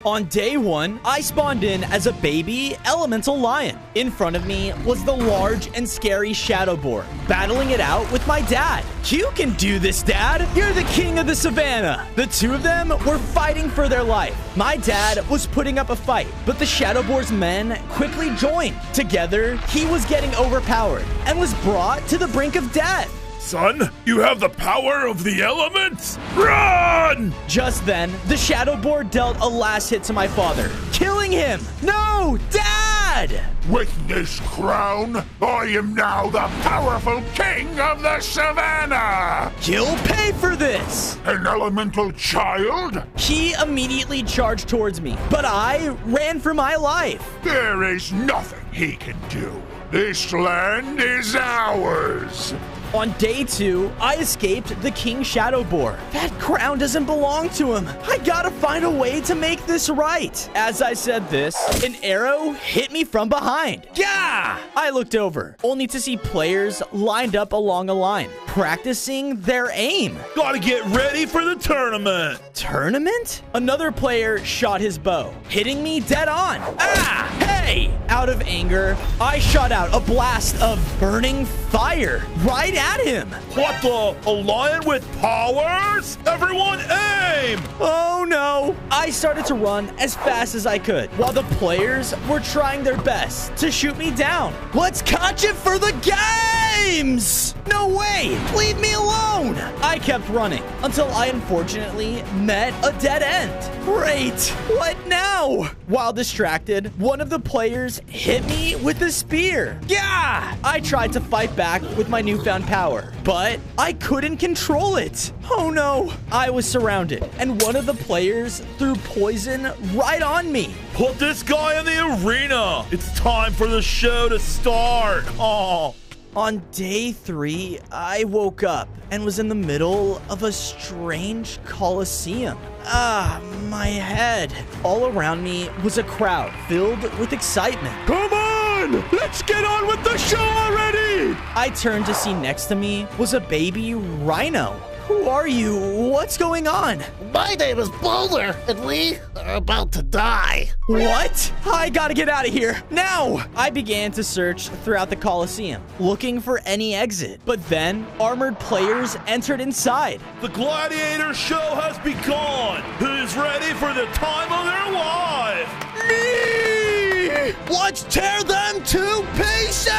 On day 1, I spawned in as a baby elemental lion. In front of me was the large and scary Shadow Boar, battling it out with my dad. You can do this, Dad. You're the king of the savannah. The two of them were fighting for their life. My dad was putting up a fight, but the Shadow Boar's men quickly joined. Together, he was getting overpowered and was brought to the brink of death. Son, you have the power of the elements? Run! Just then, the Shadow Boar dealt a last hit to my father, killing him. No, Dad! With this crown, I am now the powerful king of the savannah! You'll pay for this! An elemental child? He immediately charged towards me, but I ran for my life. There is nothing he can do. This land is ours! On day 2, I escaped the King Shadow Boar. That crown doesn't belong to him. I gotta find a way to make this right. As I said this, an arrow hit me from behind. Gah! I looked over, only to see players lined up along a line, practicing their aim. Gotta get ready for the tournament. Tournament? Another player shot his bow, hitting me dead on. Ah! Hey! Out of anger, I shot out a blast of burning fire right at him. What the? A lion with powers? Everyone aim! Oh no! I started to run as fast as I could, while the players were trying their best to shoot me down. Let's catch it for the games! No way! Leave me alone! I kept running until I unfortunately met a dead end. Great! What now? While distracted, one of the players hit me with a spear. Yeah! I tried to fight back with my newfound power, but I couldn't control it. Oh no! I was surrounded, and one of the players threw poison right on me. Put this guy in the arena. It's time for the show to start. Oh. On day 3, I woke up and was in the middle of a strange coliseum. Ah, my head. All around me was a crowd filled with excitement. Come on! Let's get on with the show already! I turned to see next to me was a baby rhino. Who are you? What's going on? My name is Boulder, and we are about to die. What? I gotta get out of here, now! I began to search throughout the Coliseum, looking for any exit. But then, armored players entered inside. The gladiator show has begun! Who's ready for the time of their life? Me! Let's tear them to pieces!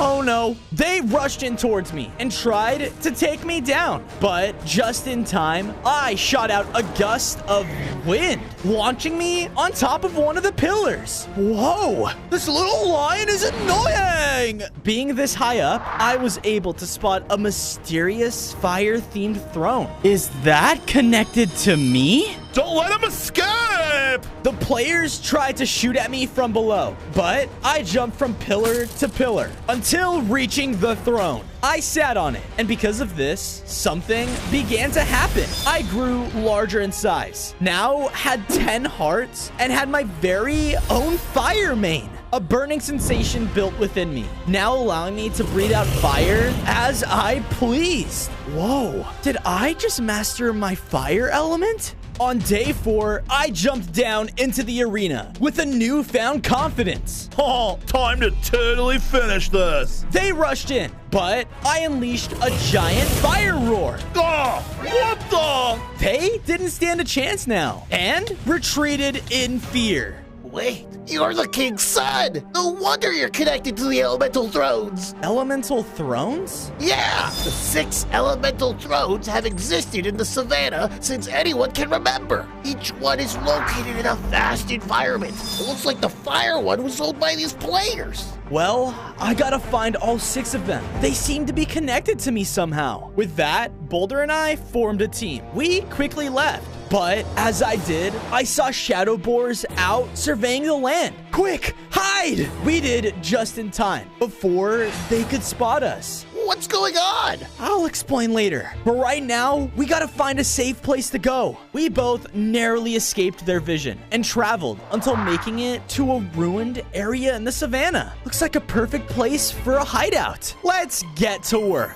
Oh no, they rushed in towards me and tried to take me down. But just in time, I shot out a gust of wind, launching me on top of one of the pillars. Whoa, this little lion is annoying. Being this high up, I was able to spot a mysterious fire-themed throne. Is that connected to me? Don't let him escape! The players tried to shoot at me from below, but I jumped from pillar to pillar until reaching the throne. I sat on it, and because of this, something began to happen. I grew larger in size, now had 10 hearts, and had my very own fire mane. A burning sensation built within me, now allowing me to breathe out fire as I pleased. Whoa, did I just master my fire element? On day 4, I jumped down into the arena with a newfound confidence. Oh, time to totally finish this. They rushed in, but I unleashed a giant fire roar. Oh, what the? They didn't stand a chance now and retreated in fear. Wait, you're the king's son! No wonder you're connected to the elemental thrones! Elemental thrones? Yeah! The 6 elemental thrones have existed in the savannah since anyone can remember. Each one is located in a vast environment. It looks like the fire one was owned by these players. Well, I gotta find all 6 of them. They seem to be connected to me somehow. With that, Boulder and I formed a team. We quickly left. But as I did, I saw Shadow Boars out surveying the land. Quick, hide! We did just in time before they could spot us. What's going on? I'll explain later. But right now, we gotta find a safe place to go. We both narrowly escaped their vision and traveled until making it to a ruined area in the savannah. Looks like a perfect place for a hideout. Let's get to work.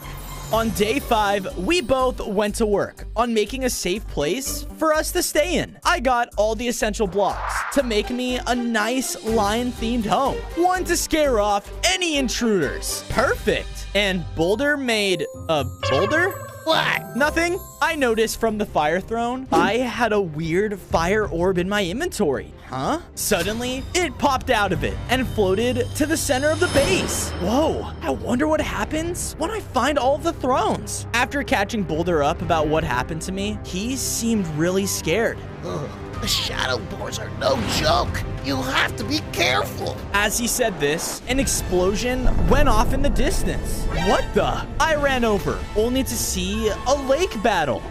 On day 5, we both went to work on making a safe place for us to stay in. I got all the essential blocks to make me a nice lion-themed home. One to scare off any intruders. Perfect. And Boulder made a boulder? What? Nothing. I noticed from the fire throne, I had a weird fire orb in my inventory. Huh? Suddenly, it popped out of it and floated to the center of the base. Whoa, I wonder what happens when I find all of the thrones. After catching Boulder up about what happened to me, he seemed really scared. Ugh, the shadow boars are no joke. You have to be careful. As he said this, an explosion went off in the distance. What the? I ran over, only to see a lake battle.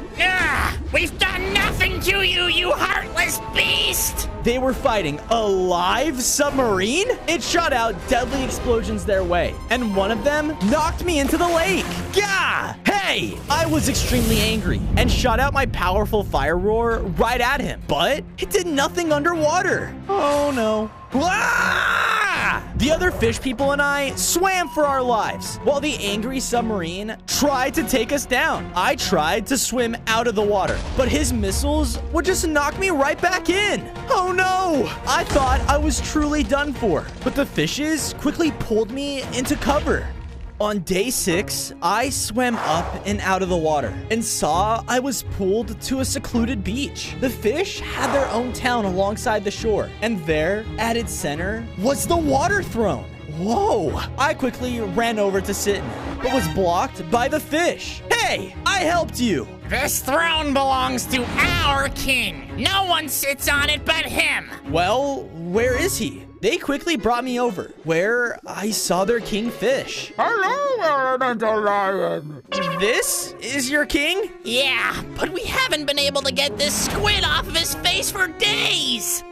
We've done nothing to you, you heartless beast! They were fighting a live submarine? It shot out deadly explosions their way, and one of them knocked me into the lake. Gah! Hey! I was extremely angry and shot out my powerful fire roar right at him, but it did nothing underwater. Oh no. Ah! The other fish people and I swam for our lives while the angry submarine tried to take us down. I tried to swim out of the water, but his missiles would just knock me right back in. Oh no! I thought I was truly done for, but the fishes quickly pulled me into cover. On day 6, I swam up and out of the water and saw I was pulled to a secluded beach. The fish had their own town alongside the shore, and there, at its center, was the water throne. Whoa! I quickly ran over to sit in it, but was blocked by the fish. Hey, I helped you. This throne belongs to our king. No one sits on it but him. Well, where is he? They quickly brought me over, where I saw their kingfish. Hello, elemental lion. This is your king? Yeah, but we haven't been able to get this squid off of his face for days.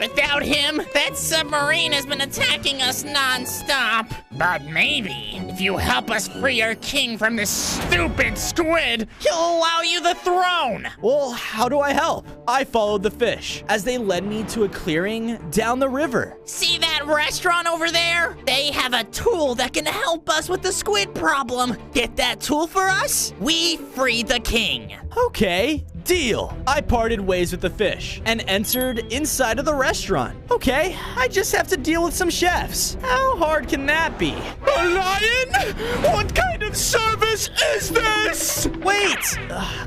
Without him, that submarine has been attacking us non-stop. But maybe, if you help us free our king from this stupid squid, he'll allow you the throne. Well, how do I help? I followed the fish as they led me to a clearing down the river. See that restaurant over there? They have a tool that can help us with the squid problem. Get that tool for us? We free the king. Okay, deal. I parted ways with the fish and entered inside of the restaurant. Okay, I just have to deal with some chefs. How hard can that be? A lion? What kind of service is this? Wait!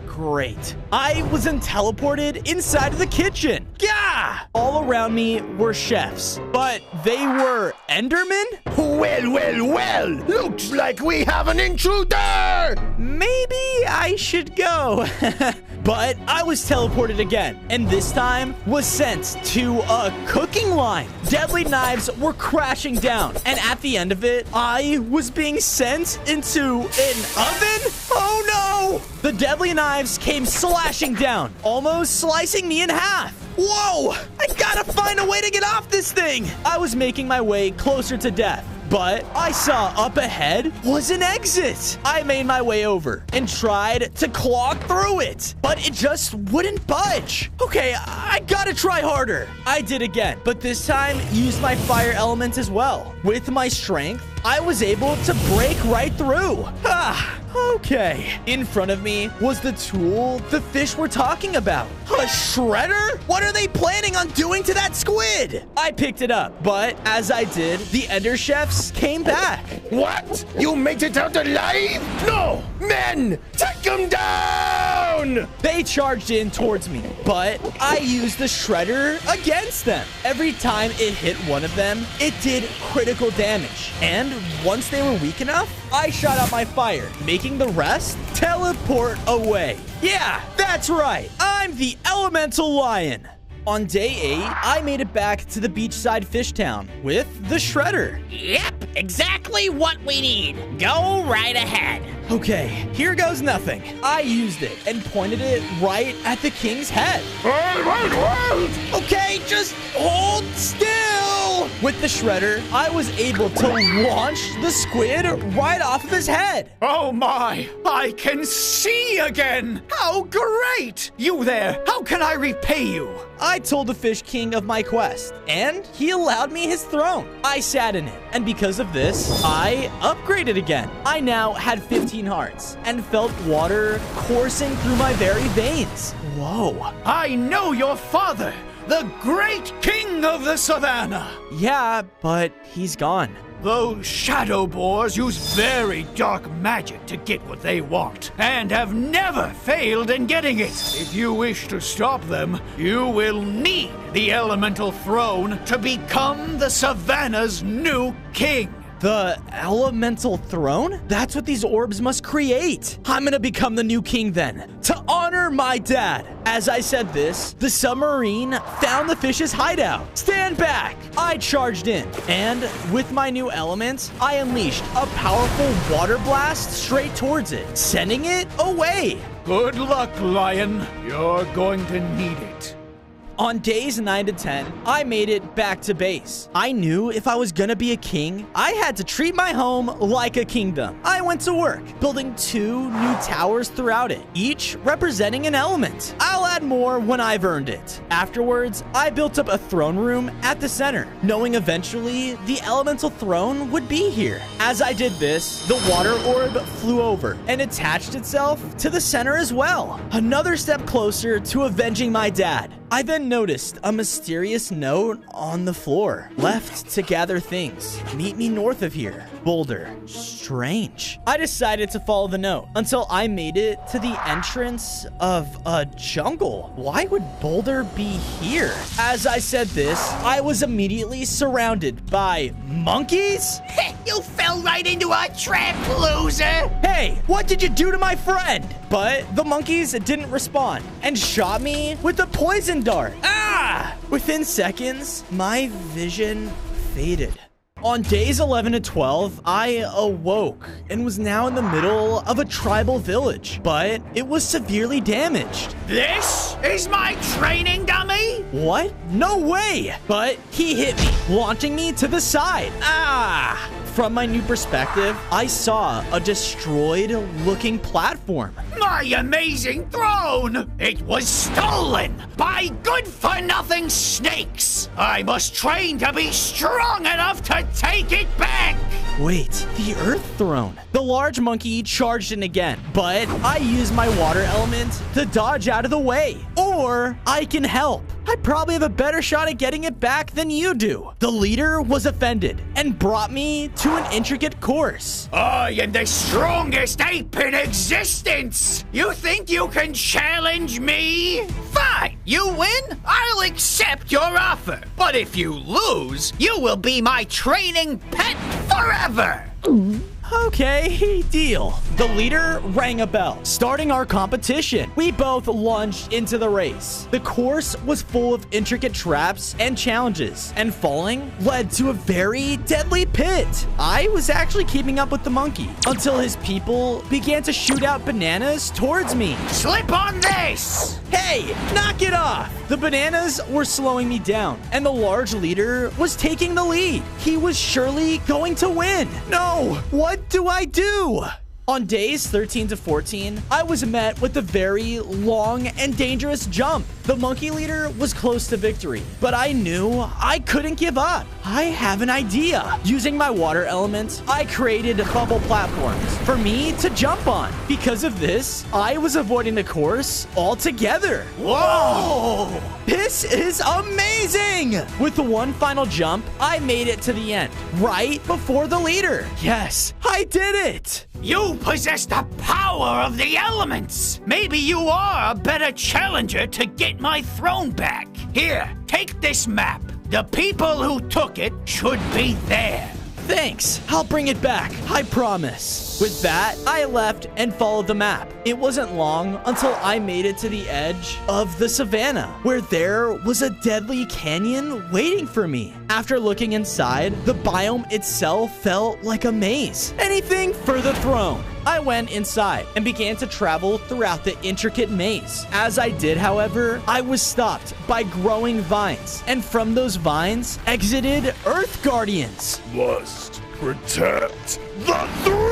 Great. I was then teleported inside of the kitchen. Gah! All around me were chefs, but they were Endermen? Well. Looks like we have an intruder. Maybe I should go. But I was teleported again, and this time was sent to a cooking line. Deadly knives were crashing down, and at the end of it, I was being sent into an oven? Oh no! The deadly knives came slashing down, almost slicing me in half. Whoa! I gotta find a way to get off this thing! I was making my way closer to death, but I saw up ahead was an exit. I made my way over and tried to claw through it, but it just wouldn't budge. Okay, I gotta try harder. I did again, but this time used my fire element as well. With my strength, I was able to break right through. Okay. In front of me was the tool the fish were talking about. A shredder? What are they planning on doing to that squid? I picked it up, but as I did, the Ender Chefs came back. What? You made it out alive? No! Men! Take him down! They charged in towards me, but I used the shredder against them. Every time it hit one of them, it did critical damage. And once they were weak enough, I shot out my fire, making the rest teleport away. Yeah, that's right. I'm the Elemental Lion. On day 8, I made it back to the beachside fish town with the shredder. Yep, exactly what we need. Go right ahead. Okay, here goes nothing. I used it and pointed it right at the king's head. Wait. Okay, just hold still. With the shredder, I was able to launch the squid right off of his head. Oh my, I can see again. How great. You there, how can I repay you? I told the Fish King of my quest, and he allowed me his throne. I sat in it, and because of this, I upgraded again. I now had 15 hearts and felt water coursing through my very veins. Whoa. I know your father, the great king of the savannah. Yeah, but he's gone. Those shadow boars use very dark magic to get what they want, and have never failed in getting it. If you wish to stop them, you will need the elemental throne to become the savannah's new king. The elemental throne? That's what these orbs must create. I'm gonna become the new king then, to honor my dad. As I said this, the submarine found the fish's hideout. Stand back! I charged in, and with my new element, I unleashed a powerful water blast straight towards it, sending it away. Good luck, Lion. You're going to need it. On days 9 to 10, I made it back to base. I knew if I was gonna be a king, I had to treat my home like a kingdom. I went to work, building 2 new towers throughout it, each representing an element. I'll add more when I've earned it. Afterwards, I built up a throne room at the center, knowing eventually the elemental throne would be here. As I did this, the water orb flew over and attached itself to the center as well. Another step closer to avenging my dad. I then noticed a mysterious note on the floor. Left to gather things. Meet me north of here. Boulder. Strange. I decided to follow the note until I made it to the entrance of a jungle. Why would Boulder be here? As I said this, I was immediately surrounded by monkeys. You fell right into our trap, loser! Hey, what did you do to my friend? But the monkeys didn't respond and shot me with a poison dart. Ah! Within seconds, my vision faded. On days 11 to 12, I awoke and was now in the middle of a tribal village, but it was severely damaged. This is my training dummy? What? No way! But he hit me, launching me to the side. Ah! From my new perspective, I saw a destroyed-looking platform. My amazing throne! It was stolen by good-for-nothing snakes! I must train to be strong enough to take it back! Wait, the Earth Throne. The large monkey charged in again, but I used my water element to dodge out of the way. Or I can help. I probably have a better shot at getting it back than you do. The leader was offended and brought me to an intricate course. I am the strongest ape in existence! You think you can challenge me? Fine, you win, I'll accept your offer. But if you lose, you will be my training pet forever! Okay, deal. The leader rang a bell, starting our competition. We both launched into the race. The course was full of intricate traps and challenges, and falling led to a very deadly pit. I was actually keeping up with the monkey until his people began to shoot out bananas towards me. Slip on this! Hey, knock it off! The bananas were slowing me down, and the large leader was taking the lead. He was surely going to win. No, what do I do? On days 13 to 14, I was met with a very long and dangerous jump. The monkey leader was close to victory, but I knew I couldn't give up. I have an idea. Using my water element, I created bubble platforms for me to jump on. Because of this, I was avoiding the course altogether. Whoa! This is amazing! With the one final jump, I made it to the end, right before the leader. Yes, I did it! You possess the power of the elements! Maybe you are a better challenger to get my throne back. Here, take this map. The people who took it should be there. Thanks. I'll bring it back. I promise. With that, I left and followed the map. It wasn't long until I made it to the edge of the savannah, where there was a deadly canyon waiting for me. After looking inside, the biome itself felt like a maze. Anything for the throne. I went inside and began to travel throughout the intricate maze. As I did, however, I was stopped by growing vines, and from those vines exited Earth Guardians. Must protect the throne!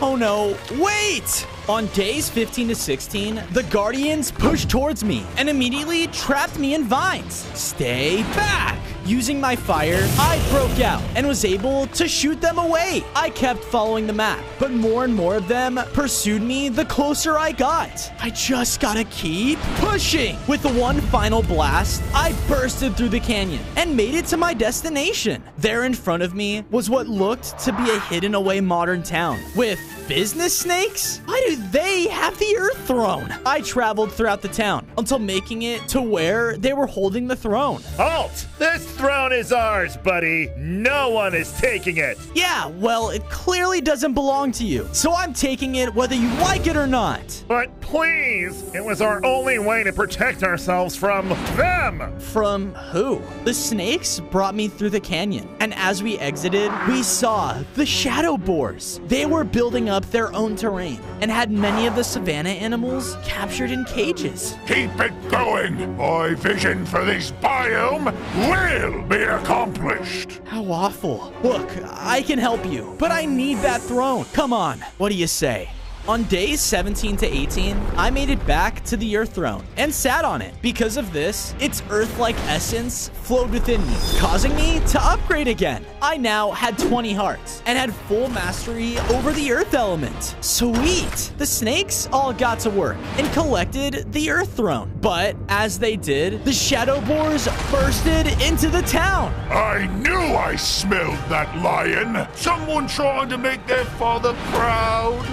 Oh no, wait! On days 15 to 16, the Guardians pushed towards me and immediately trapped me in vines. Stay back! Using my fire, I broke out and was able to shoot them away. I kept following the map, but more and more of them pursued me the closer I got. I just gotta keep pushing. With the one final blast, I bursted through the canyon and made it to my destination. There in front of me was what looked to be a hidden away modern town with business snakes? Why do they have the Earth Throne? I traveled throughout the town until making it to where they were holding the throne. Halt! This throne is ours, buddy. No one is taking it. Yeah, well, it clearly doesn't belong to you, so I'm taking it whether you like it or not. But please, it was our only way to protect ourselves from them. From who? The snakes brought me through the canyon, and as we exited, we saw the shadow boars. They were building up their own terrain and had many of the savanna animals captured in cages. Keep it going. My vision for this biome will be accomplished. How awful. Look, I can help you, but I need that throne. Come on, what do you say? On days 17 to 18, I made it back to the Earth Throne and sat on it. Because of this, its Earth-like essence flowed within me, causing me to upgrade again. I now had 20 hearts and had full mastery over the Earth element. Sweet! The snakes all got to work and collected the Earth Throne. But as they did, the shadow boars bursted into the town. I knew I smelled that lion. Someone trying to make their father proud.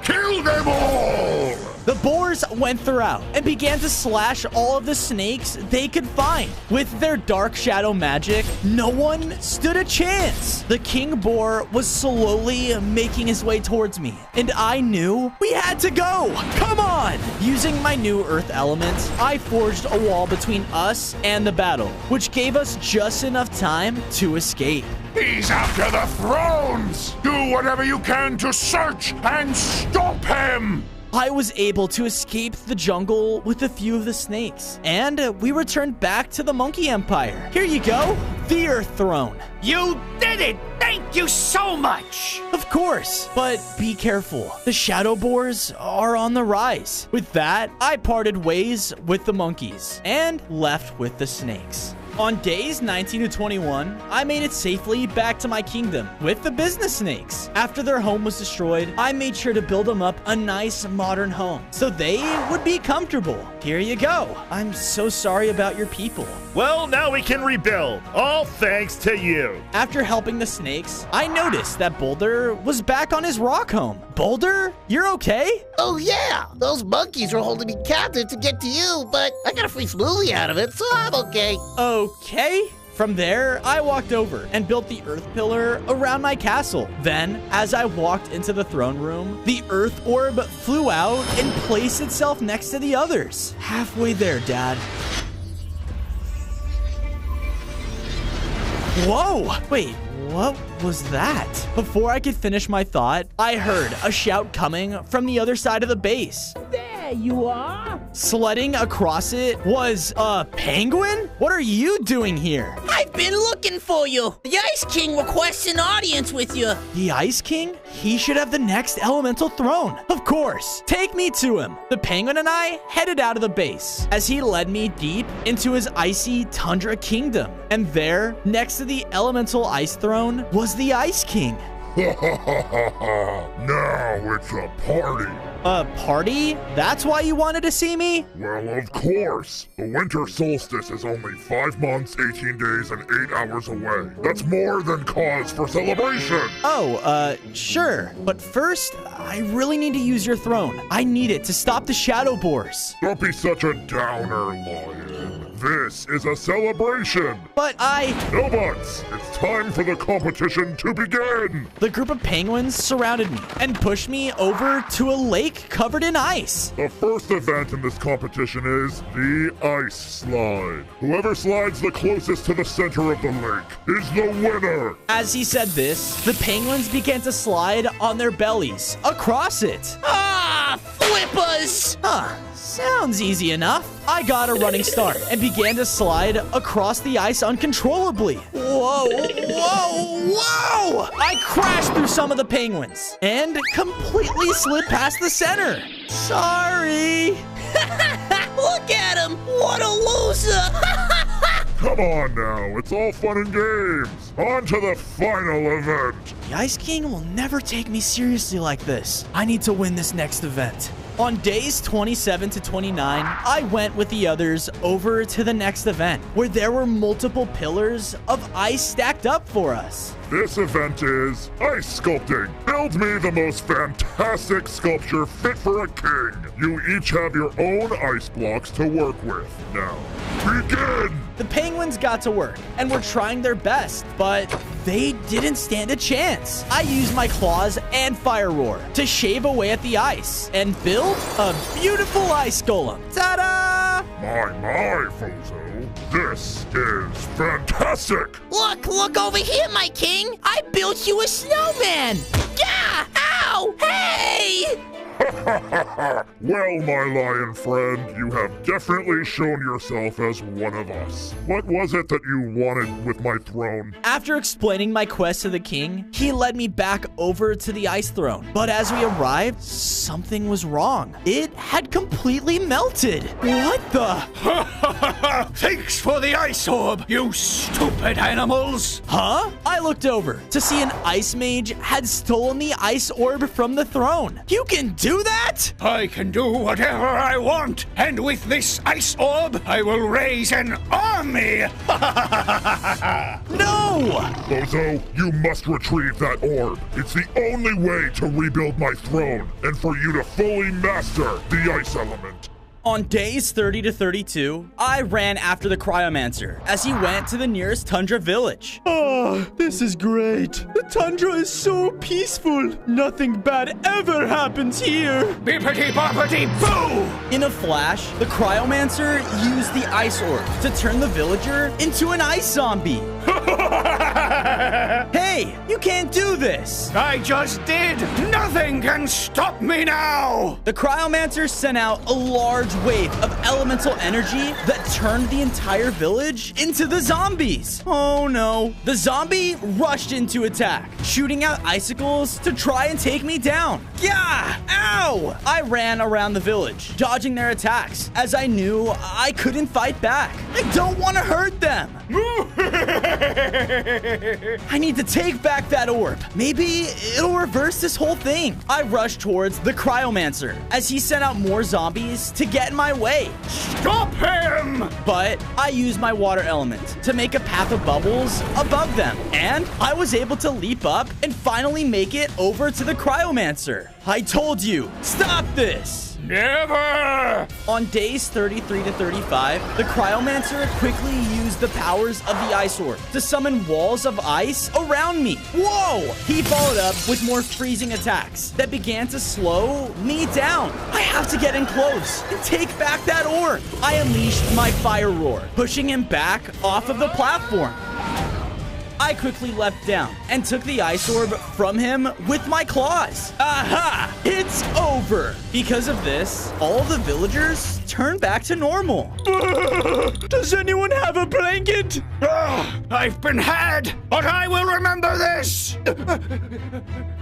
Kill them all! The boars went throughout and began to slash all of the snakes they could find. With their dark shadow magic, no one stood a chance. The king boar was slowly making his way towards me, and I knew we had to go. Come on! Using my new earth element, I forged a wall between us and the battle, which gave us just enough time to escape. He's after the thrones! Do whatever you can to search and stop him! I was able to escape the jungle with a few of the snakes, and we returned back to the Monkey Empire. Here you go, the Earth Throne. You did it! Thank you so much! Of course, but be careful. The shadow boars are on the rise. With that, I parted ways with the monkeys and left with the snakes. On days 19 to 21, I made it safely back to my kingdom with the business snakes. After their home was destroyed, I made sure to build them up a nice modern home so they would be comfortable. Here you go. I'm so sorry about your people. Well, now we can rebuild, all thanks to you. After helping the snakes, I noticed that Boulder was back on his rock home. Boulder, you're okay? Oh yeah, those monkeys were holding me captive to get to you, but I got a free smoothie out of it, so I'm okay. Okay. From there, I walked over and built the earth pillar around my castle. Then, as I walked into the throne room, the earth orb flew out and placed itself next to the others. Halfway there, Dad. Whoa! Wait, what was that? Before I could finish my thought, I heard a shout coming from the other side of the base. There you are. Sledding across it was a penguin? What are you doing here? I've been looking for you. The Ice King requests an audience with you. The Ice King? He should have the next elemental throne. Of course. Take me to him. The penguin and I headed out of the base as he led me deep into his icy tundra kingdom. And there, next to the elemental ice throne, was the Ice King. Now it's a party. A party? That's why you wanted to see me? Well, of course. The winter solstice is only 5 months, 18 days, and 8 hours away. That's more than cause for celebration. Oh, sure. But first, I really need to use your throne. I need it to stop the shadow boars. Don't be such a downer, Lion. This is a celebration. But No buts. It's time for the competition to begin. the group of penguins surrounded me and pushed me over to a lake covered in ice. The first event in this competition is the ice slide. Whoever slides the closest to the center of the lake is the winner. As he said this, the penguins began to slide on their bellies across it. Ah, flippers! Huh, sounds easy enough. I got a running start and began to slide across the ice uncontrollably. Whoa, whoa, whoa! I crashed through some of the penguins and completely slid past the center. Sorry. Look at him! What a loser! Come on now, it's all fun and games. On to the final event. The Ice King will never take me seriously like this. I need to win this next event. On days 27 to 29, I went with the others over to the next event, where there were multiple pillars of ice stacked up for us. This event is ice sculpting. Build me the most fantastic sculpture fit for a king. You each have your own ice blocks to work with. Now, begin! The penguins got to work and were trying their best, but they didn't stand a chance. I used my claws and fire roar to shave away at the ice and build a beautiful ice golem. Ta-da! My, Fozo. This is fantastic! Look over here, my king! I built you a snowman! Yeah! Ow! Hey! Well, my lion friend, you have definitely shown yourself as one of us. What was it that you wanted with my throne? After explaining my quest to the king, he led me back over to the ice throne. But as we arrived, something was wrong. It had completely melted. What the? Thanks for the ice orb, you stupid animals! Huh? I looked over to see an ice mage had stolen the ice orb from the throne. You can do that? I can do whatever I want, and with this ice orb, I will raise an army! No! Bozo, you must retrieve that orb. It's the only way to rebuild my throne, and for you to fully master the ice element. On days 30 to 32, I ran after the Cryomancer as he went to the nearest tundra village. Oh, this is great. The tundra is so peaceful. Nothing bad ever happens here. Bippity-boppity-boo! In a flash, the Cryomancer used the ice orb to turn the villager into an ice zombie. Hey, you can't do this. I just did! Nothing can stop me now! The Cryomancer sent out a large wave of elemental energy that turned the entire village into the zombies. Oh no. The zombie rushed into attack, shooting out icicles to try and take me down. Yeah! Ow! I ran around the village, dodging their attacks, as I knew I couldn't fight back. I don't want to hurt them. I need to take back that orb. Maybe it'll reverse this whole thing. I rushed towards the Cryomancer as he sent out more zombies to get in my way. Stop him! But I used my water element to make a path of bubbles above them, and I was able to leap up and finally make it over to the Cryomancer. I told you, stop this! Never! On days 33 to 35, the Cryomancer quickly used the powers of the Ice Orb to summon walls of ice around me. Whoa! He followed up with more freezing attacks that began to slow me down. I have to get in close and take back that orb. I unleashed my Fire Roar, pushing him back off of the platform. I quickly leapt down and took the ice orb from him with my claws. Aha! It's over! Because of this, all the villagers turned back to normal. Does anyone have a blanket? I've been had, but I will remember this!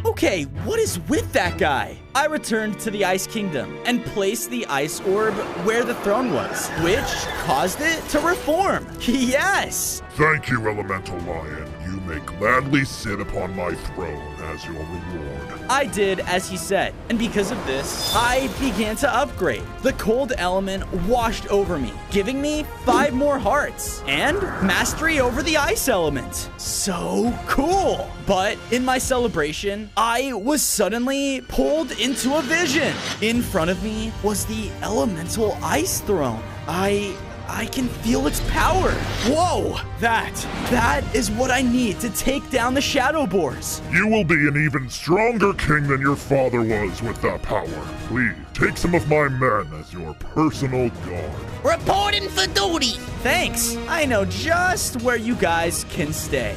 Okay, what is with that guy? I returned to the Ice Kingdom and placed the ice orb where the throne was, which caused it to reform. Yes! Thank you, Elemental Lion. You may gladly sit upon my throne as your reward. I did as he said, and because of this, I began to upgrade. The cold element washed over me, giving me 5 more hearts and mastery over the ice element. So cool! But in my celebration, I was suddenly pulled into a vision. In front of me was the elemental ice throne. I I can feel its power. Whoa, that is what I need to take down the Shadow Boars. You will be an even stronger king than your father was with that power. Please, take some of my men as your personal guard. Reporting for duty. Thanks. I know just where you guys can stay.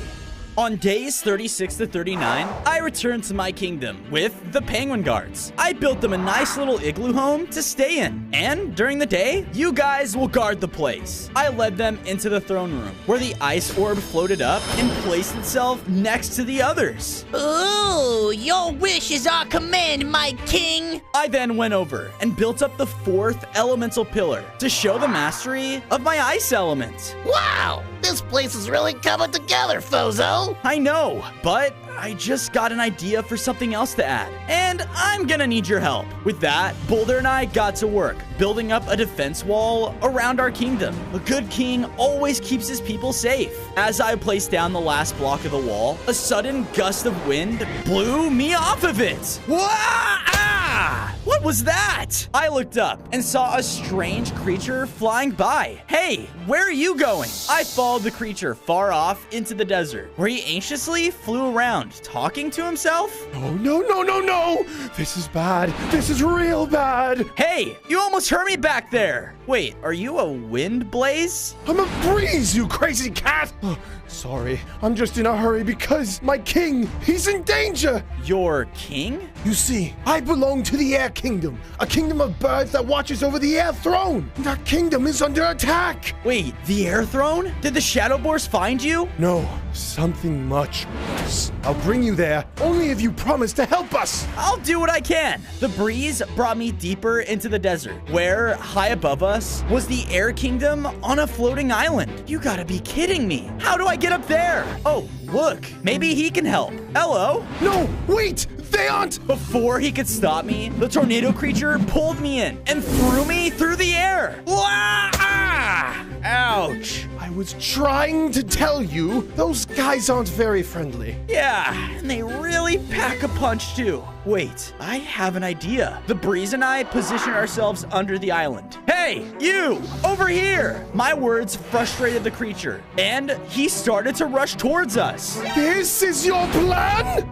On days 36 to 39, I returned to my kingdom with the Penguin Guards. I built them a nice little igloo home to stay in. And during the day, you guys will guard the place. I led them into the throne room, where the ice orb floated up and placed itself next to the others. Ooh, your wish is our command, my king. I then went over and built up the 4th elemental pillar to show the mastery of my ice element. Wow, this place is really coming together, Fozo. I know, but I just got an idea for something else to add, and I'm gonna need your help. With that, Boulder and I got to work, building up a defense wall around our kingdom. A good king always keeps his people safe. As I placed down the last block of the wall, a sudden gust of wind blew me off of it. Ah! What was that? I looked up and saw a strange creature flying by. Hey, where are you going? I followed the creature far off into the desert, where he anxiously flew around, talking to himself. Oh, no. This is bad. This is real bad. Hey, you almost hurt me back there. Wait, are you a wind blaze? I'm a breeze, you crazy cat. Oh, sorry, I'm just in a hurry because my king, he's in danger. Your king? You see, I belong to the Air Kingdom, a kingdom of birds that watches over the Air Throne. That kingdom is under attack. Wait, the Air Throne? Did the Shadow Boars find you? No, something much worse. I'll bring you there, only if you promise to help us. I'll do what I can. The breeze brought me deeper into the desert, where, high above us, was the Air Kingdom on a floating island. You gotta be kidding me. How do I get up there? Oh, look, maybe he can help. Hello? No, wait, they aren't. Before he could stop me, the tornado creature pulled me in and threw me through the air. Wah! Ah! Ouch. I was trying to tell you, those guys aren't very friendly. Yeah, and they really pack a punch too. Wait, I have an idea. The breeze and I position ourselves under the island. Hey, you, over here! My words frustrated the creature, and he started to rush towards us. This is your plan?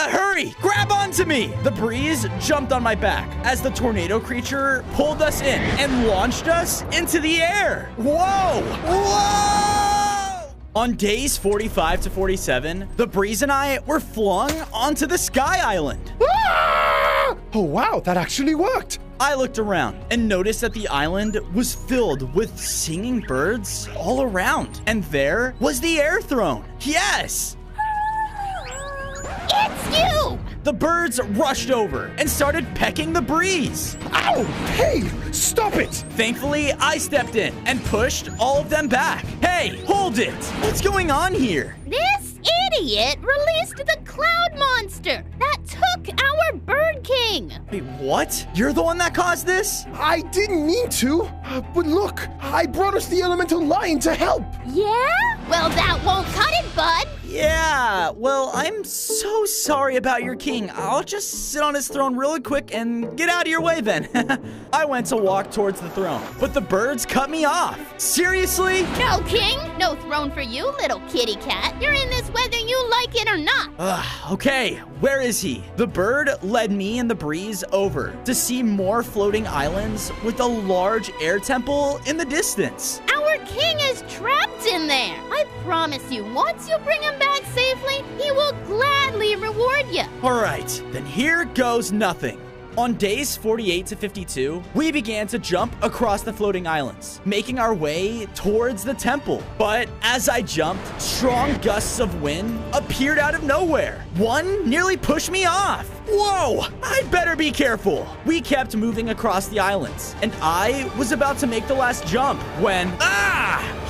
Hurry, grab onto me. The breeze jumped on my back as the tornado creature pulled us in and launched us into the air. Whoa! Whoa! On days 45 to 47, the breeze and I were flung onto the Sky Island. Ah! Oh, wow, that actually worked. I looked around and noticed that the island was filled with singing birds all around. And there was the Air Throne. Yes! It's you! The birds rushed over and started pecking the breeze. Ow! Hey, stop it! Thankfully, I stepped in and pushed all of them back. Hey, hold it! What's going on here? This idiot released the cloud monster that took our Bird King. Wait, what? You're the one that caused this? I didn't mean to, but look, I brought us the elemental lion to help. Yeah? Well, that won't cut it, bud. Yeah, well, I'm so sorry about your king. I'll just sit on his throne really quick and get out of your way then. I went to walk towards the throne, but the birds cut me off. Seriously? No king, no throne for you, little kitty cat. You're in this whether you like it or not. Okay, where is he? The bird led me and the breeze over to see more floating islands with a large air temple in the distance. Our king is trapped in there. I promise you, once you bring him back safely, he will gladly reward you. All right, then here goes nothing. On days 48 to 52, we began to jump across the floating islands, making our way towards the temple. But as I jumped, strong gusts of wind appeared out of nowhere. One nearly pushed me off. Whoa, I'd better be careful. We kept moving across the islands, and I was about to make the last jump when,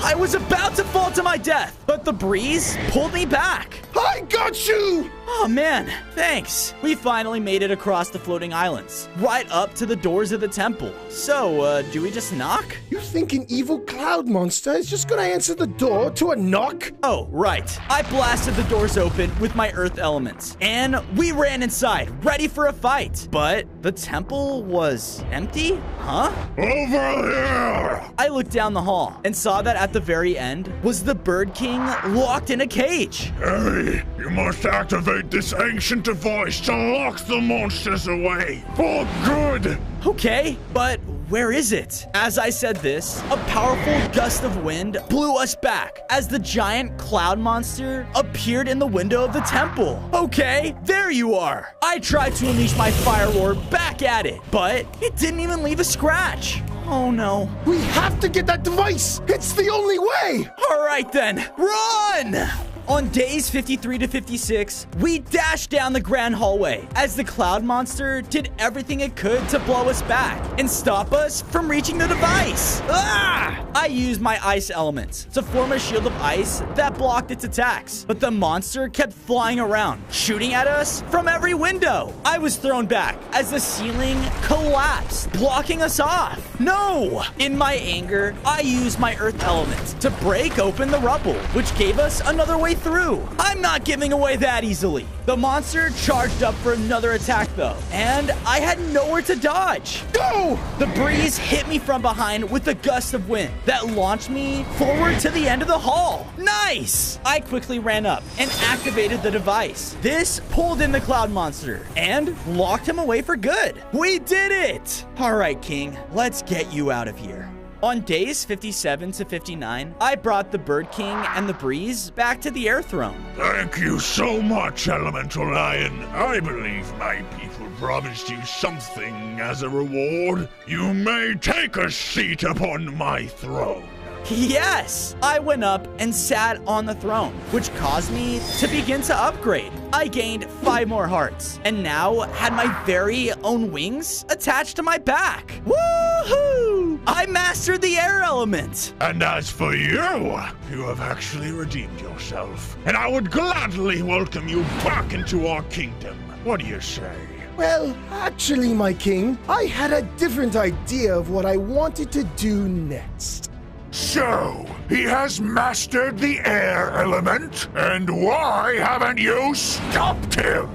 I was about to fall to my death, but the breeze pulled me back. I got you! Oh man, thanks. We finally made it across the floating islands, right up to the doors of the temple. So, do we just knock? You think an evil cloud monster is just gonna answer the door to a knock? Oh, right. I blasted the doors open with my earth elements, and we ran inside, ready for a fight. But the temple was empty? Huh? Over here! I looked down the hall and saw that at the very end was the Bird King locked in a cage. Hey, you must activate this ancient device to lock the monsters away for good. Okay, but where is it? As I said this, a powerful gust of wind blew us back as the giant cloud monster appeared in the window of the temple. Okay, there you are. I tried to unleash my fire orb back at it, but it didn't even leave a scratch. Oh no. We have to get that device. It's the only way. All right then, run! On days 53 to 56, we dashed down the grand hallway as the cloud monster did everything it could to blow us back and stop us from reaching the device. Ah! I used my ice elements to form a shield of ice that blocked its attacks, but the monster kept flying around, shooting at us from every window. I was thrown back as the ceiling collapsed, blocking us off. No! In my anger, I used my earth element to break open the rubble, which gave us another way through. I'm not giving away that easily. The monster charged up for another attack though, and I had nowhere to dodge. Go! The breeze hit me from behind with a gust of wind that launched me forward to the end of the hall. Nice! I quickly ran up and activated the device. This pulled in the cloud monster and locked him away for good. We did it! All right, King, let's get you out of here. On days 57 to 59, I brought the Bird King and the Breeze back to the Air Throne. Thank you so much, Elemental Lion. I believe my people promised you something as a reward. You may take a seat upon my throne. Yes! I went up and sat on the throne, which caused me to begin to upgrade. I gained 5 more hearts, and now had my very own wings attached to my back. Woohoo! I mastered the air element. And as for you have actually redeemed yourself, and I would gladly welcome you back into our kingdom. What do you say? Well, actually, my king, I had a different idea of what I wanted to do next. So, he has mastered the air element, and why haven't you stopped him?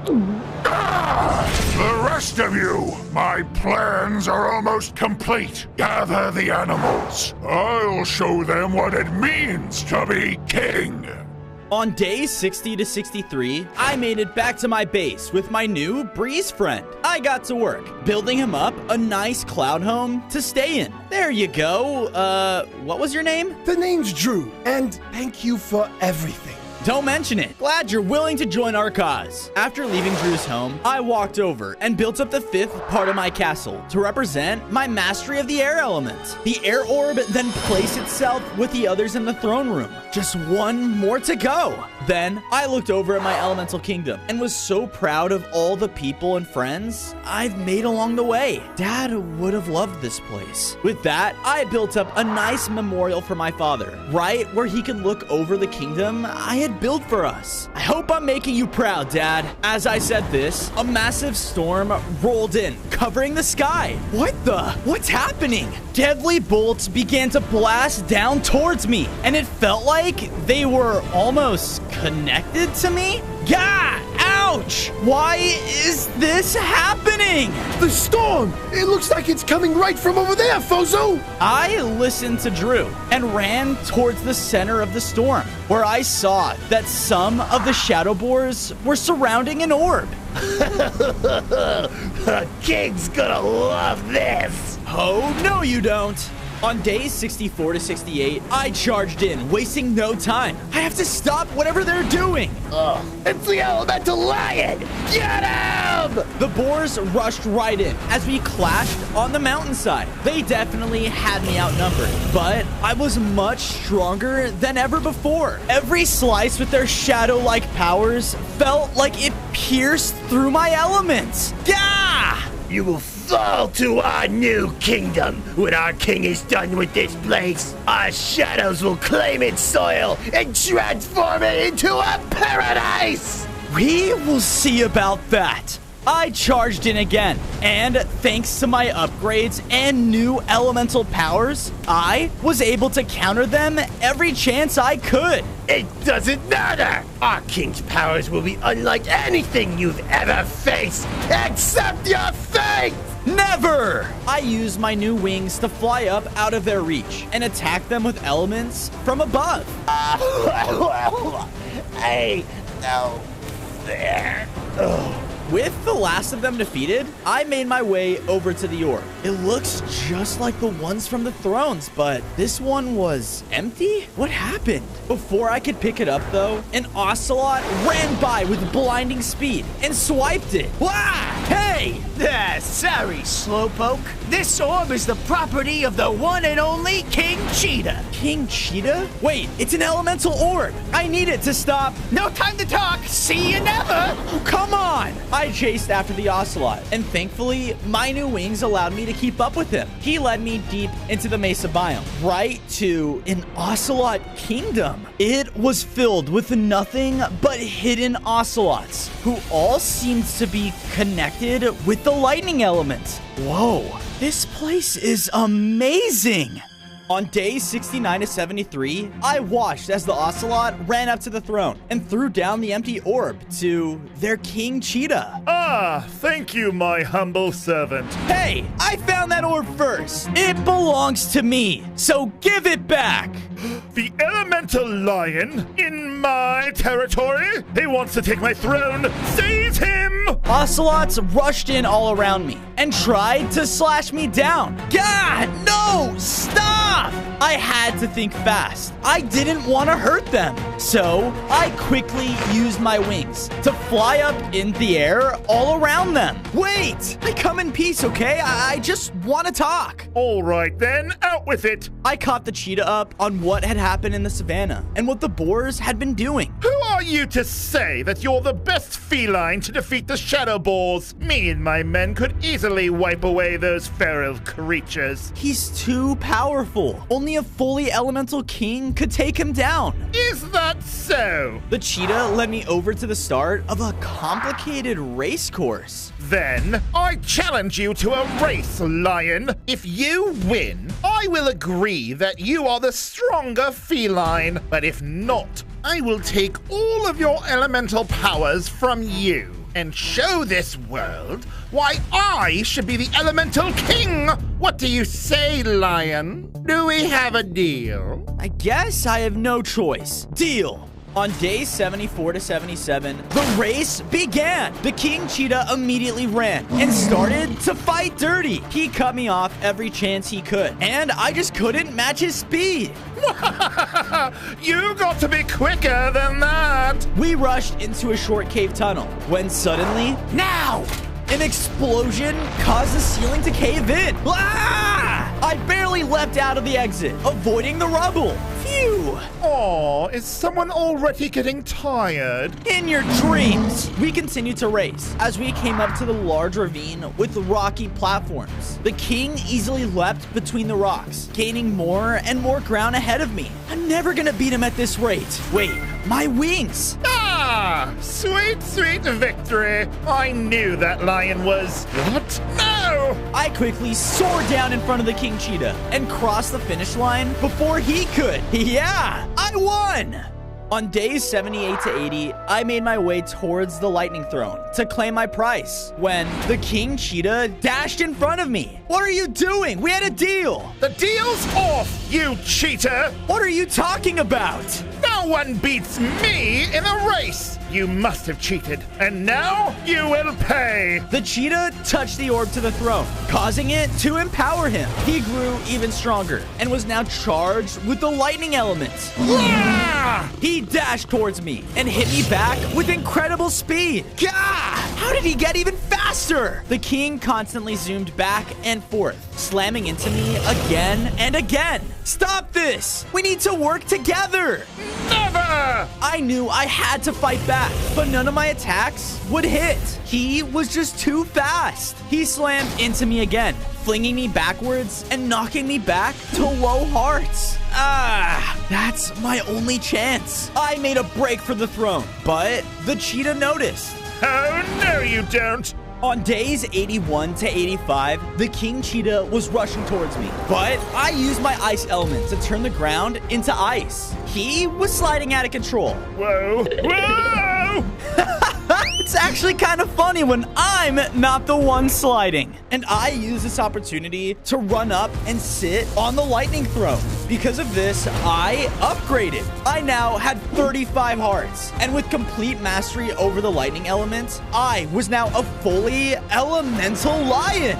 The rest of you, my plans are almost complete. Gather the animals. I'll show them what it means to be king. On days 60 to 63, I made it back to my base with my new Breeze friend. I got to work, building him up a nice cloud home to stay in. There you go. What was your name? The name's Drew, and thank you for everything. Don't mention it. Glad you're willing to join our cause. After leaving Drew's home, I walked over and built up the 5th part of my castle to represent my mastery of the air element. The air orb then placed itself with the others in the throne room. Just one more to go. Then I looked over at my elemental kingdom and was so proud of all the people and friends I've made along the way. Dad would have loved this place. With that, I built up a nice memorial for my father, right where he could look over the kingdom I had built for us. I hope I'm making you proud, Dad. As I said this, a massive storm rolled in, covering the sky. What's happening? Deadly bolts began to blast down towards me, and it felt like they were almost connected to me? Gah! Ouch! Why is this happening? The storm! It looks like it's coming right from over there, Fozo! I listened to Drew and ran towards the center of the storm, where I saw that some of the Shadow Boars were surrounding an orb. The king's gonna love this! Oh, no you don't. On days 64 to 68, I charged in, wasting no time. I have to stop whatever they're doing. It's the Elemental Lion! Get him! The boars rushed right in as we clashed on the mountainside. They definitely had me outnumbered, but I was much stronger than ever before. Every slice with their shadow-like powers felt like it pierced through my elements. Gah! You will fall to our new kingdom when our king is done with this place. Our shadows will claim its soil and transform it into a paradise! We will see about that. I charged in again, and thanks to my upgrades and new elemental powers, I was able to counter them every chance I could. It doesn't matter! Our king's powers will be unlike anything you've ever faced, except your fate! Never! I use my new wings to fly up out of their reach and attack them with elements from above. Hey, no. There. With the last of them defeated, I made my way over to the orb. It looks just like the ones from the thrones, but this one was empty? What happened? Before I could pick it up, though, an ocelot ran by with blinding speed and swiped it. Wah! Hey! Sorry, Slowpoke. This orb is the property of the one and only King Cheetah. King Cheetah? Wait, it's an elemental orb. I need it to stop. No time to talk. See you never. Oh, come on! I chased after the ocelot, and thankfully, my new wings allowed me to keep up with him. He led me deep into the Mesa biome, right to an ocelot kingdom. It was filled with nothing but hidden ocelots, who all seemed to be connected with the lightning element. Whoa, this place is amazing! On days 69 to 73, I watched as the ocelot ran up to the throne and threw down the empty orb to their King Cheetah. Ah, thank you, my humble servant. Hey, I found that orb first. It belongs to me, so give it back. The elemental lion in my territory? He wants to take my throne. Seize him! Ocelots rushed in all around me and tried to slash me down. God, no! Stop! I had to think fast. I didn't want to hurt them. So I quickly used my wings to fly up in the air all around them. Wait! I come in peace, okay? I just want to talk. All right then, out with it. I caught the cheetah up on what had happened in the savannah and what the boars had been doing. Who are you to say that you're the best feline to defeat the shadow boars? Me and my men could easily wipe away those feral creatures. He's too powerful. Only a fully elemental king could take him down. Is that so? The cheetah led me over to the start of a complicated race course. Then I challenge you to a race, lion. If you win, I will agree that you are the stronger feline. But if not, I will take all of your elemental powers from you and show this world why I should be the elemental king. What do you say, lion? Do we have a deal? I guess I have no choice. Deal. On days 74 to 77, the race began. The King Cheetah immediately ran and started to fight dirty. He cut me off every chance he could, and I just couldn't match his speed. You got to be quicker than that. We rushed into a short cave tunnel when suddenly, now! An explosion caused the ceiling to cave in. Ah! I barely leapt out of the exit, avoiding the rubble. Phew! Aw, is someone already getting tired? In your dreams! We continued to race as we came up to the large ravine with rocky platforms. The king easily leapt between the rocks, gaining more and more ground ahead of me. I'm never gonna beat him at this rate. Wait, my wings! Ah, sweet, sweet victory. I knew that lion was... What? No! I quickly soared down in front of the King Cheetah and crossed the finish line before he could. Yeah, I won! On days 78 to 80, I made my way towards the lightning throne to claim my prize when the King Cheetah dashed in front of me. What are you doing? We had a deal. The deal's off, you cheater! What are you talking about? No one beats me in a race! You must have cheated, and now you will pay! The cheetah touched the orb to the throne, causing it to empower him. He grew even stronger and was now charged with the lightning element. Ah! He dashed towards me and hit me back with incredible speed. Gah! How did he get even faster? The king constantly zoomed back and forth, slamming into me again and again. Stop this! We need to work together! Never! I knew I had to fight back, but none of my attacks would hit. He was just too fast. He slammed into me again, flinging me backwards and knocking me back to low hearts. Ah, that's my only chance. I made a break for the throne, but the cheetah noticed. Oh, no you don't! On days 81 to 85, the King Cheetah was rushing towards me, but I used my ice element to turn the ground into ice. He was sliding out of control. Whoa! Whoa! It's actually kind of funny when I'm not the one sliding. And I use this opportunity to run up and sit on the lightning throne. Because of this, I upgraded. I now had 35 hearts. And with complete mastery over the lightning element, I was now a fully elemental lion.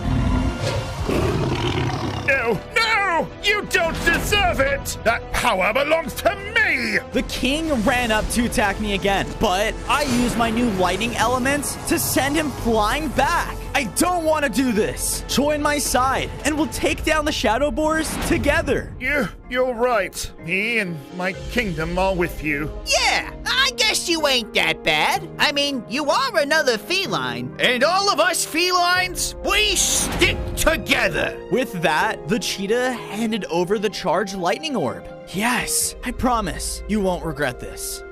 No, no! You don't deserve it! That power belongs to me! The king ran up to attack me again, but I used my new lightning element to send him flying back. I don't want to do this. Join my side, and we'll take down the Shadow Boars together. You're right. Me and my kingdom are with you. Yeah, I guess you ain't that bad. I mean, you are another feline. And all of us felines, we stick together. With that, the cheetah handed over the charged lightning orb. Yes, I promise you won't regret this.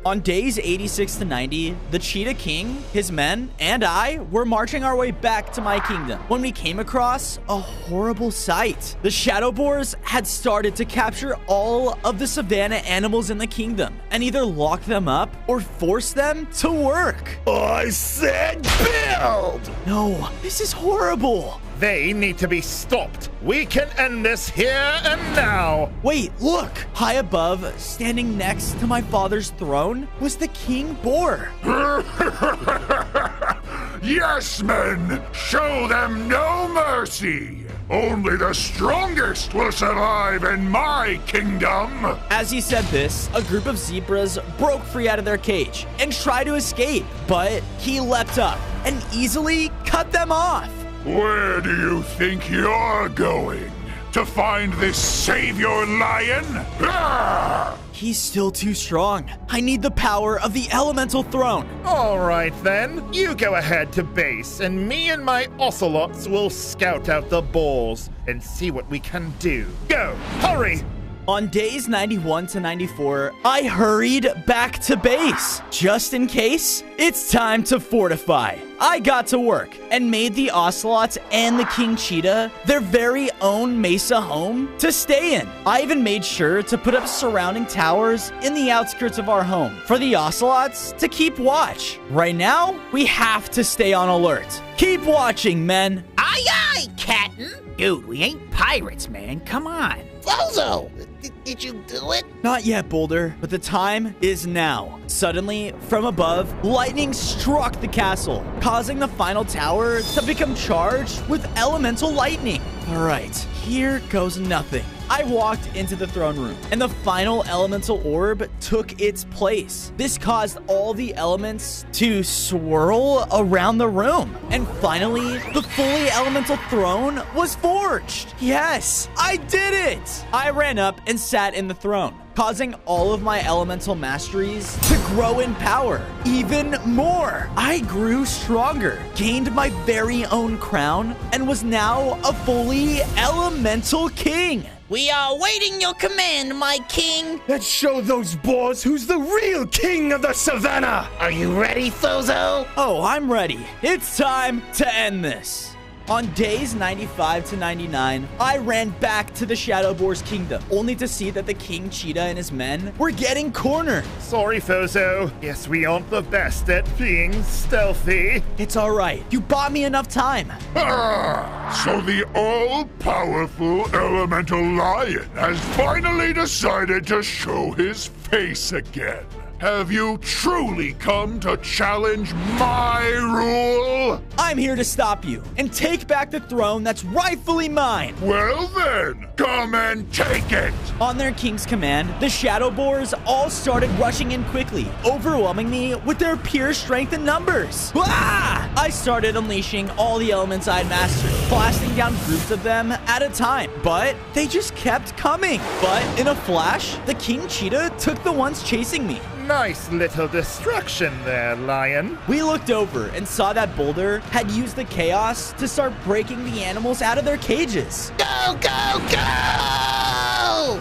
On days 86 to 90, the Cheetah King, his men, and I were marching our way back to my kingdom when we came across a horrible sight. The Shadow Boars had started to capture all of the savanna animals in the kingdom and either lock them up or force them to work. I said build! No, this is horrible. They need to be stopped. We can end this here and now. Wait, look! High above, standing next to my father's throne, was the King Boar. Yes, men! Show them no mercy! Only the strongest will survive in my kingdom! As he said this, a group of zebras broke free out of their cage and tried to escape, but he leapt up and easily cut them off. Where do you think you're going? To find this savior lion? Ah! He's still too strong. I need the power of the elemental throne. All right, then. You go ahead to base, and me and my ocelots will scout out the balls and see what we can do. Go! Hurry! On days 91 to 94, I hurried back to base. Just in case, it's time to fortify. I got to work and made the Ocelots and the King Cheetah their very own Mesa home to stay in. I even made sure to put up surrounding towers in the outskirts of our home for the Ocelots to keep watch. Right now, we have to stay on alert. Keep watching, men. Aye, aye, Captain. Dude, we ain't pirates, man. Come on. Bozo, did you do it? Not yet, Boulder, but the time is now. Suddenly, from above, lightning struck the castle, causing the final tower to become charged with elemental lightning. All right, here goes nothing. I walked into the throne room, and the final elemental orb took its place. This caused all the elements to swirl around the room. And finally, the fully elemental throne was forged. Yes, I did it! I ran up and sat in the throne, causing all of my elemental masteries to grow in power even more. I grew stronger, gained my very own crown, and was now a fully elemental king. We are awaiting your command, my king. Let's show those boars who's the real king of the savannah. Are you ready, Thozo? Oh, I'm ready. It's time to end this. On days 95 to 99, I ran back to the Shadow Boar's kingdom, only to see that the King Cheetah and his men were getting cornered. Sorry, Thozo. Guess we aren't the best at being stealthy. It's all right. You bought me enough time. Ah, so the all-powerful elemental lion has finally decided to show his face again. Have you truly come to challenge my rule? I'm here to stop you and take back the throne that's rightfully mine. Well then, come and take it! On their king's command, the Shadow Boars all started rushing in quickly, overwhelming me with their pure strength and numbers. Ah! I started unleashing all the elements I'd mastered, blasting down groups of them at a time, but they just kept coming. But in a flash, the King Cheetah took the ones chasing me. Nice little distraction there, lion. We looked over and saw that Boulder had used the chaos to start breaking the animals out of their cages. Go, go, go!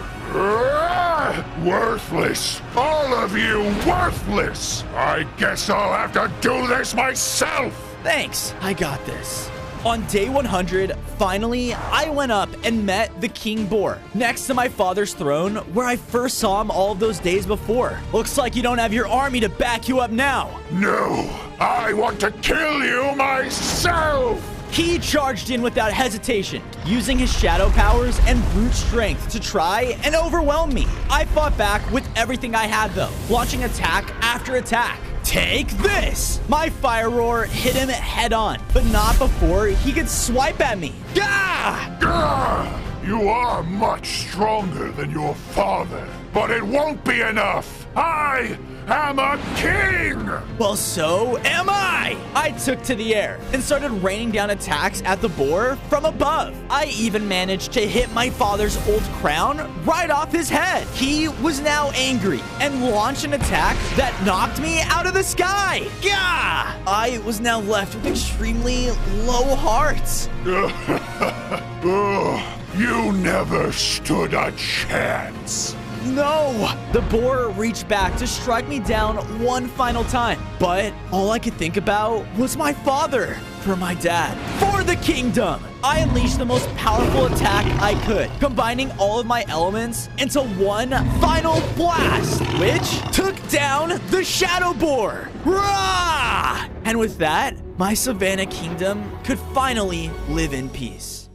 Worthless! All of you worthless! I guess I'll have to do this myself! Thanks, I got this. On day 100, finally, I went up and met the King Boar next to my father's throne where I first saw him all of those days before. Looks like you don't have your army to back you up now. No, I want to kill you myself! He charged in without hesitation, using his shadow powers and brute strength to try and overwhelm me. I fought back with everything I had though, launching attack after attack. Take this! My fire roar hit him head on, but not before he could swipe at me. Gah! Gah! You are much stronger than your father, but it won't be enough. I am a king! Well, so am I! I took to the air and started raining down attacks at the boar from above. I even managed to hit my father's old crown right off his head. He was now angry and launched an attack that knocked me out of the sky. Gah! I was now left with extremely low hearts. You never stood a chance. No! The boar reached back to strike me down one final time, but all I could think about was my father. For my dad. For the kingdom! I unleashed the most powerful attack I could, combining all of my elements into one final blast, which took down the Shadow Boar! Rah! And with that, my Savannah Kingdom could finally live in peace.